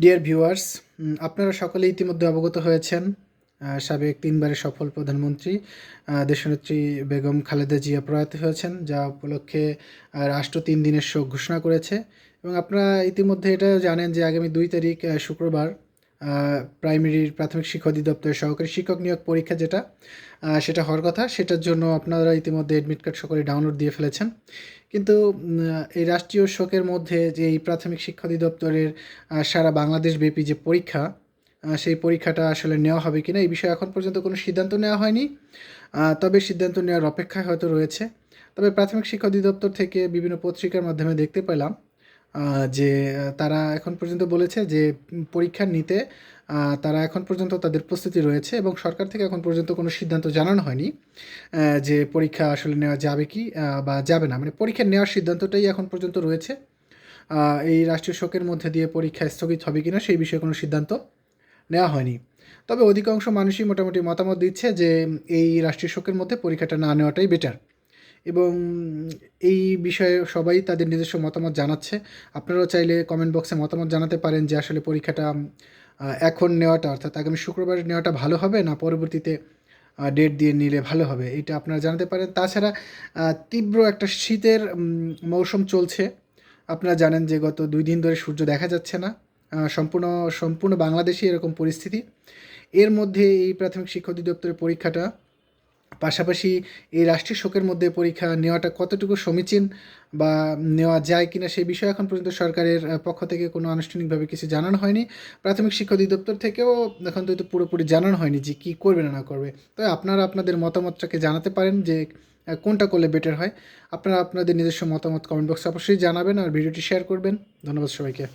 Dear viewers, আপনারা সকলে ইতিমধ্যে অবগত হয়েছেন সাবেক ৩ বারের সফল প্রধানমন্ত্রী দেশনেত্রী বেগম খালেদা জিয়া প্রয়াত হয়েছেন, যা উপলক্ষে রাষ্ট্র ৩ দিনের শোক ঘোষণা করেছে। এবং আপনারা ইতিমধ্যে এটাও জানেন যে আগামী ২ তারিখ শুক্রবার প্রাথমিক শিক্ষা অধিদপ্তরের সহকারী শিক্ষক নিয়োগ পরীক্ষা সেটা হওয়ার কথা। সেটার জন্য আপনারা ইতিমধ্যে অ্যাডমিট কার্ড সকলে ডাউনলোড দিয়ে ফেলেছেন। কিন্তু এই রাষ্ট্রীয় শোকের মধ্যে যে এই প্রাথমিক শিক্ষা অধিদপ্তরের সারা বাংলাদেশব্যাপী যে পরীক্ষা, সেই পরীক্ষাটা আসলে নেওয়া হবে কিনা এই বিষয়ে এখন পর্যন্ত কোনো সিদ্ধান্ত নেওয়া হয়নি। তবে সিদ্ধান্ত নেওয়ার অপেক্ষায় হয়তো রয়েছে। তবে প্রাথমিক শিক্ষা অধিদপ্তর থেকে বিভিন্ন পত্রিকার মাধ্যমে দেখতে পেলাম যে তারা এখন পর্যন্ত বলেছে যে পরীক্ষা নিতে তারা এখন পর্যন্ত তাদের প্রস্তুতি রয়েছে, এবং সরকার থেকে এখন পর্যন্ত কোনো সিদ্ধান্ত জানানো হয়নি যে পরীক্ষা আসলে নেওয়া যাবে কি বা যাবে না। মানে পরীক্ষা নেওয়ার সিদ্ধান্তটাই এখন পর্যন্ত রয়েছে। এই রাষ্ট্রীয় শোকের মধ্যে দিয়ে পরীক্ষা স্থগিত হবে কিনা সেই বিষয়ে কোনো সিদ্ধান্ত নেওয়া হয়নি। তবে অধিকাংশ মানুষই মোটামুটি মতামত দিচ্ছে যে এই রাষ্ট্রীয় শোকের মধ্যে পরীক্ষাটা না নেওয়াটাই বেটার, এবং এই বিষয়ে সবাই তাদের নিজস্ব মতামত জানাচ্ছে। আপনারাও চাইলে কমেন্ট বক্সে মতামত জানাতে পারেন যে আসলে পরীক্ষাটা এখন নেওয়াটা, অর্থাৎ আগামী শুক্রবার নেওয়াটা ভালো হবে না পরবর্তীতে ডেট দিয়ে নিলে ভালো হবে, এটা আপনারা জানাতে পারেন। তাছাড়া তীব্র একটা শীতের মৌসুম চলছে। আপনারা জানেন যে গত ২ দিন ধরে সূর্য দেখা যাচ্ছে না। সম্পূর্ণ বাংলাদেশেই এরকম পরিস্থিতি। এর মধ্যে এই প্রাথমিক শিক্ষা অধিদপ্তরের পরীক্ষাটা, পাশাপাশি এই রাষ্ট্রীয় শোকের মধ্যে পরীক্ষা নেওয়াটা কতটুকু সমীচীন বা নেওয়া যায় কিনা সেই বিষয়ে এখন পর্যন্ত সরকারের পক্ষ থেকে কোনো আনুষ্ঠানিকভাবে কিছু জানানো হয়নি। প্রাথমিক শিক্ষা অধিদপ্তর থেকেও এখন তো পুরোপুরি জানানো হয়নি যে কী করবে না করবে। তবে আপনারা আপনাদের মতামতটাকে জানাতে পারেন যে কোনটা করলে বেটার হয়। আপনারা আপনাদের নিজস্ব মতামত কমেন্ট বক্সে অবশ্যই জানাবেন আর ভিডিওটি শেয়ার করবেন। ধন্যবাদ সবাইকে।